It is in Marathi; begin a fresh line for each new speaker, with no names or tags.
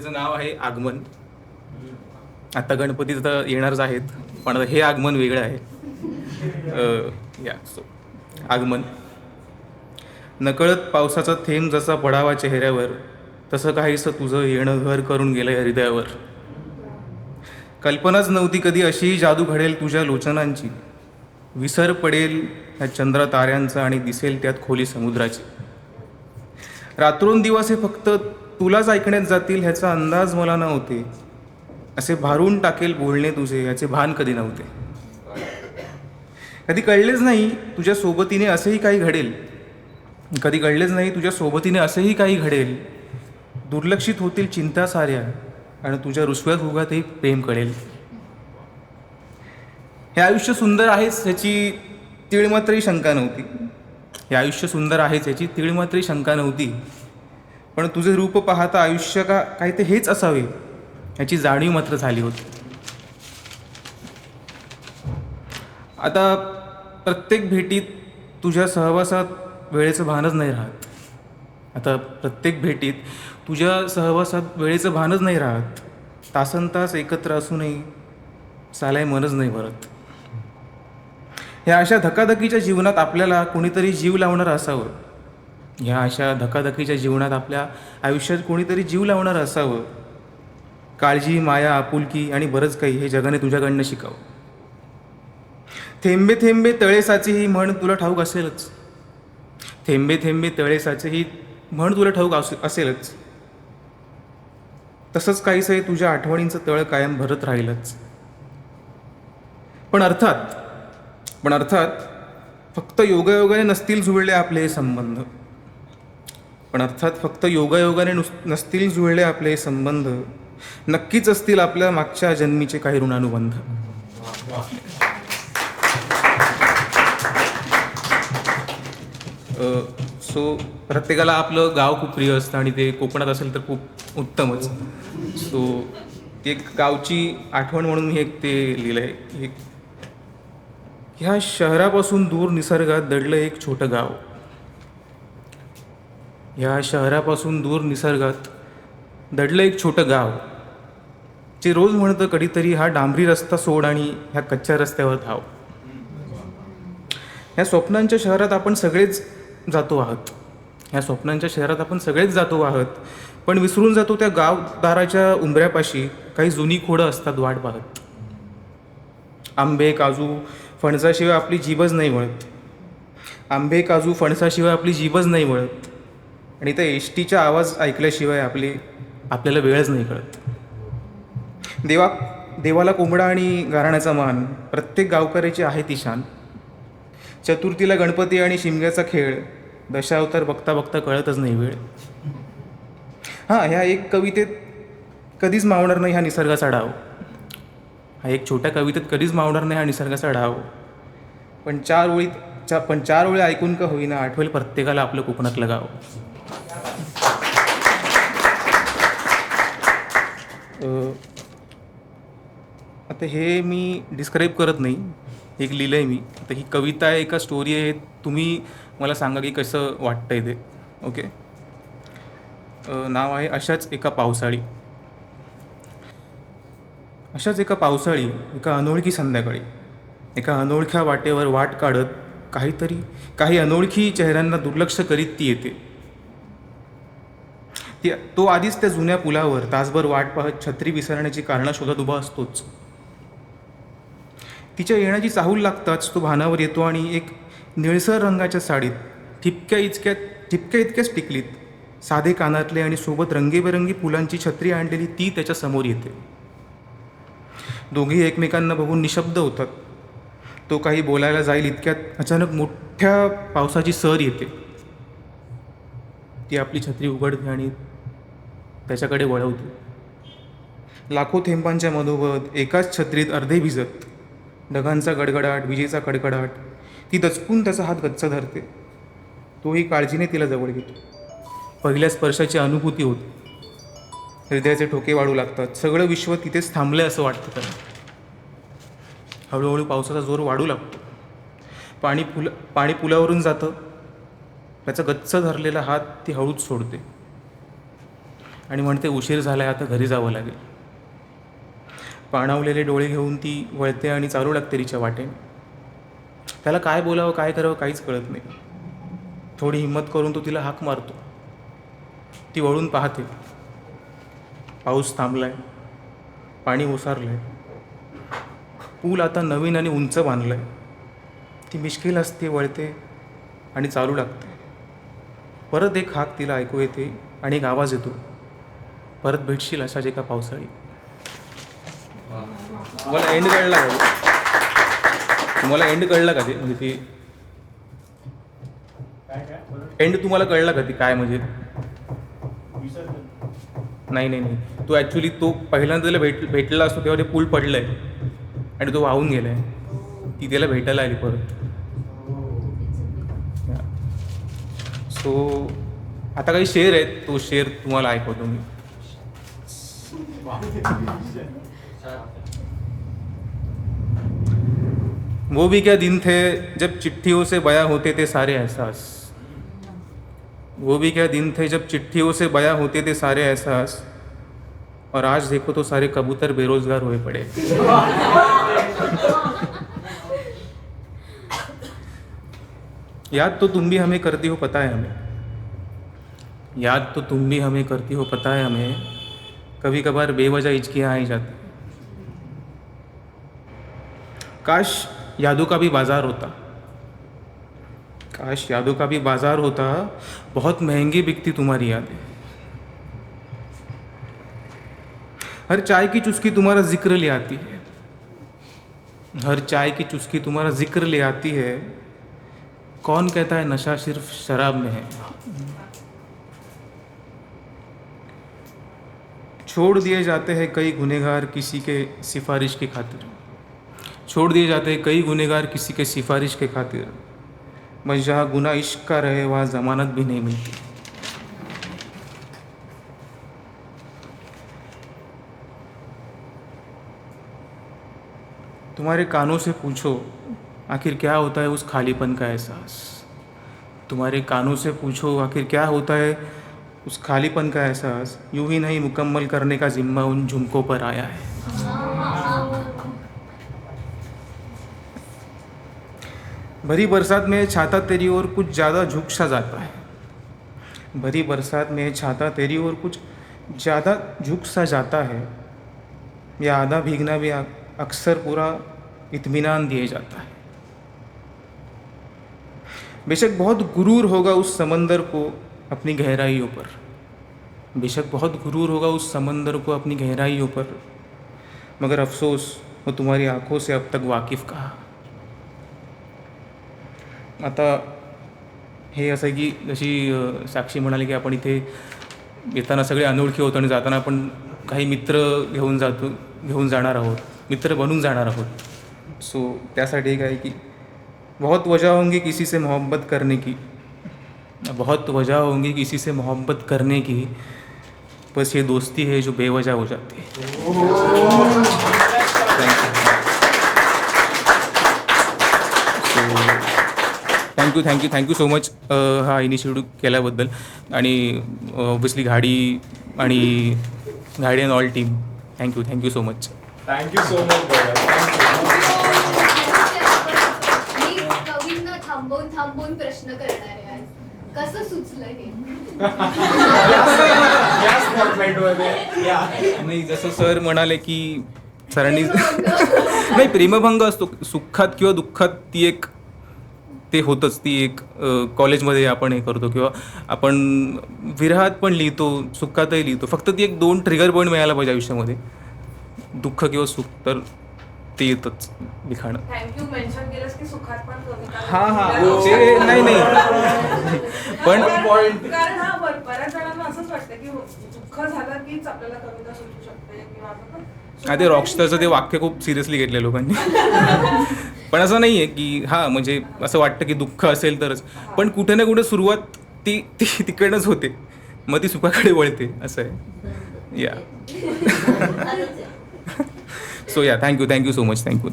त्याचं नाव आहे आगमन. आता गणपती तर येणारच आहेत, पण हे आगमन वेगळं आहे. आगमन. नकळत पावसाचा थेंब जसा पडावा चेहऱ्यावर, तसं काहीसं तुझं येणं घर करून गेलंय हृदयावर. कल्पनाच नव्हती कधी अशी जादू घडेल तुझ्या लोचनांची. विसर पडेल ह्या चंद्र ताऱ्यांचा आणि दिसेल त्यात खोली समुद्राची. रात्रोंदिवस हे फक्त तुलाच ऐकण्यात जातील ह्याचा अंदाज मला नव्हते. असे भारून टाकेल बोलणे तुझे याचे भान कधी नव्हते. कधी कळलेच नाही तुझ्या सोबतीने असेही काही घडेल. कधी कळलेच नाही तुझ्या सोबतीने असेही काही घडेल. दुर्लक्षित होतील चिंता साऱ्या आणि तुझ्या रुसव्यात उगातही प्रेम कळेल. हे आयुष्य सुंदर आहेच ह्याची तिळमात्रही शंका नव्हती. हे आयुष्य सुंदर आहेच याची तिळमात्रही शंका नव्हती. पण तुझे रूप पाहता आयुष्य का काय ते हेच असावे याची जाणीव मात्र झाली होती. आता प्रत्येक भेटीत तुझ्या सहवासात वेळेचं भानच नाही राहत. आता प्रत्येक भेटीत तुझ्या सहवासात वेळेचं भानच नाही राहत. तासनतास एकत्र असूनही चालाय मनच नाही भरत. ह्या अशा धकाधकीच्या जीवनात आपल्याला कोणीतरी जीव लावणारं असावं. ह्या अशा धकाधकीच्या जीवनात आपल्या आयुष्यात कोणीतरी जीव लावणारं असावं. काळजी, माया, आपुलकी आणि बरंच काही हे जगाने तुझ्याकडनं शिकावं. थेंबे थेंबे तळे साचे ही म्हण तुला ठाऊक असेलच. थेंबे थेंबे तळे साचे ही म्हण तुला ठाऊक असेलच. तसंच काहीसं हे तुझ्या आठवणींचं तळ कायम भरत राहीलच. पण अर्थात फक्त योगायोगाने नसतील जुळले आपले हे संबंध. पण अर्थात फक्त योगायोगाने नसतील जुळले आपले हे संबंध. नक्कीच असतील आपल्या मागच्या जन्मीचे काही ऋणानुबंध. सो प्रत्येकाला आपलं गाव खूप प्रिय असतं आणि ते कोकणात असेल तर खूप उत्तमच. सो ती एक गावची आठवण म्हणून मी एक ते लिहिलं आहे. ह्या शहरापासून दूर निसर्गात दडलं एक छोटं गाव. ह्या शहरापासून दूर निसर्गात दडलं एक छोटं गाव. जे रोज म्हणतं कधीतरी हा डांबरी रस्ता सोड आणि ह्या कच्च्या रस्त्यावर धाव. ह्या स्वप्नांच्या शहरात आपण सगळेच जातो आहोत. ह्या स्वप्नांच्या शहरात आपण सगळेच जातो आहोत. पण विसरून जातो त्या गावदाराच्या उंबऱ्यापाशी काही जुनी खोडं असतात वाट पाहत. आंबे, काजू, फणसाशिवाय आपली जीभच नाही वळत. आंबे, काजू, फणसाशिवाय आपली जीभच नाही वळत. आणि त्या एसटीचा आवाज ऐकल्याशिवाय आपल्याला वेळच नाही कळत. देवाला कोंबडा आणि गाराण्याचा मान, प्रत्येक गावकऱ्याची आहे ती शान. चतुर्थीला गणपती आणि शिमग्याचा खेळ, दशावतार बघता बघता कळतच नाही वेळ. ह्या एक कवितेत कधीच मावणार नाही हा निसर्गाचा डाव. हा एक छोट्या कवितेत कधीच मावणार नाही हा निसर्गाचा डाव. पण चार वेळी ऐकून का होईना आठवेल प्रत्येकाला आपलं कोकणातलं गाव. आता हे मी डिस्क्राईब करत नाही, एक लिहिलं आहे मी. आता ही कविता आहे का स्टोरी आहे तुम्ही मला सांगा की कसं वाटतंय ते. ओके. नाव आहे अशाच एका पावसाळी. एका अनोळखी संध्याकाळी, एका अनोळख्या वाटेवर वाट काढत काही अनोळखी चेहऱ्यांना दुर्लक्ष करीत ती येते. तो आधीच त्या जुन्या पुलावर तासभर वाट पाहत छत्री विसरण्याची कारणं शोधत उभा असतोच. तिच्या येण्याची चाहूल लागताच तो भानावर येतो आणि एक निळसर रंगाच्या साडीत ठिपक्या इतक्याच टिकलीत, साधे कानातले आणि सोबत रंगीबेरंगी फुलांची छत्री आणलेली ती त्याच्या समोर येते. दोघी एकमेकांना बघून निशब्द होतात. तो काही बोलायला जाईल इतक्यात अचानक मोठ्या पावसाची सर येते. ती आपली छत्री उघडते आणि त्याच्याकडे वळवते. लाखो थेंबांच्या मधोमध एकाच छत्रीत अर्धे भिजत, ढगांचा गडगडाट, विजेचा कडकडाट. ती दचकून त्याचा हात गच्च धरते. तोही काळजीने तिला जवळ घेतो. पहिल्या स्पर्शाची अनुभूती होते. हृदयाचे ठोके वाढू लागतात. सगळं विश्व तिथेच थांबलंय असं वाटतं त्याला. हळूहळू पावसाचा जोर वाढू लागतो. पाणी पुलावरून जातं. त्याचा गच्च धरलेला हात ती हळूच सोडते. आणि म्हणते उशीर झाला आहे, आता घरी जावं लागेल. पाणावलेले डोळे घेऊन ती वळते आणि चालू लागते तिच्या वाटेने. त्याला काय बोलावं काय करावं काहीच कळत नाही. थोडी हिंमत करून तो तिला हाक मारतो. ती वळून पाहते. पाऊस थांबलाय, पाणी ओसारलं आहे. पूल आता नवीन आणि उंच बांधलं आहे. ती मिश्किल असते, वळते आणि चालू लागते. परत एक हाक तिला ऐकू येते आणि एक आवाज येतो, परत भेटशील अशाच एका पावसाळी. तुम्हाला एंड कळला का? तुम्हाला एंड कळला का ते? म्हणजे ती एंड तुम्हाला कळला का ती काय म्हणजे? नाही नाही नाही, तो ॲक्च्युली तो पहिल्यांदा त्याला भेटला असतो तेव्हा ते पूल पडलं आहे आणि तो वाहून गेला आहे. ती त्याला भेटायला आली परत. सो आता काही शेर आहेत, तो शेर तुम्हाला ऐकवतो मी. वो भी क्या दिन थे जब चिट्ठियों से बया होते थे सारे एहसास. वो भी क्या दिन थे जब चिट्ठियों से बया होते थे सारे एहसास. और आज देखो तो सारे कबूतर बेरोजगार हुए पड़े. याद तो तुम भी हमें करती हो पता है हमें. याद तो तुम भी हमें करती हो पता है हमें. कभी कभार बेवजह हिचकियाँ आ ही जाती. काश यादों का भी बाजार होता. काश यादों का भी बाजार होता. बहुत महंगी बिकती तुम्हारी यादें. हर चाय की चुस्की तुम्हारा जिक्र ले आती है. हर चाय की चुस्की तुम्हारा जिक्र ले आती है. कौन कहता है नशा सिर्फ शराब में है. छोड़ दिए जाते हैं कई गुनहगार किसी के सिफारिश की खातिर. छोड़ दिए जाते हैं कई गुनहगार किसी के सिफारिश के खातिर. बस जहाँ गुनाह इश्क का रहे वहाँ ज़मानत भी नहीं मिलती. तुम्हारे कानों से पूछो आखिर क्या होता है उस खालीपन का एहसास. तुम्हारे कानों से पूछो आखिर क्या होता है उस खालीपन का एहसास. यूं ही नहीं मुकम्मल करने का जिम्मा उन झुमकों पर आया है. भरी बरसात में छाता तेरी ओर कुछ ज़्यादा झुक सा जाता है. भरी बरसात में छाता तेरी ओर कुछ ज़्यादा झुक सा जाता है. या आधा भीगना भी अक्सर पूरा इत्मीनान दिए जाता है. बेशक बहुत गुरूर होगा उस समंदर को अपनी गहराइयों पर. बेशक बहुत गुरूर होगा उस समंदर को अपनी गहराइयों पर. मगर अफसोस वो तुम्हारी आंखों से अब तक वाकिफ़ कहा. आता हे असं आहे की जशी साक्षी म्हणाली की आपण इथे येताना सगळे अनोळखी होतो आणि जाताना आपण काही मित्र घेऊन जाणार आहोत, मित्र बनून जाणार आहोत. सो त्यासाठी एक आहे की बहुत वजह होंगी किसी से मोहब्बत करने की. बहुत वजह होंगी किसी से मोहब्बत करने की. बस ये दोस्ती है जो बेवजह हो जाती है. थँक्यू सो मच हा इनिशिएटिव्ह केल्याबद्दल. आणि obviously Ghadi and all team thank you so much.
Thank you so much.
मी कवींना थांबवून प्रश्न करणार आहे आज. कसं सुचलं हे?
या स्पॉटलाइटमध्ये
नाही, जसं सर म्हणाले की सरांनी नाही, प्रेमभंग असतो सुखात किंवा दुःखात. ते होतंच. ती एक कॉलेजमध्ये आपण हे करतो किंवा आपण विरहात पण लिहितो, सुखातही लिहितो. फक्त ती एक 2 ट्रिगर पॉईंट मिळायला पाहिजे आयुष्यामध्ये, दुःख किंवा सुख. तर ते येतच लिखाणं.
थँक्यू मेन्शन केलंस की सुखात पण कविता.
हां ते नाही पण
कारण हा बऱ्याच जणांना असंच वाटतं की दुःख झालं कीच आपल्याला कविता सुचू शकते किंवा
ते रॉकस्टारचं ते वाक्य खूप सिरियसली घेतलं लोकांनी. पण असं नाही आहे की हां म्हणजे असं वाटतं की दुःख असेल तरच, पण कुठे ना कुठे सुरुवात ती तिकडनंच होते, मग ती सुखाकडे वळते असं आहे. या सो या थँक्यू सो मच. थँक्यू.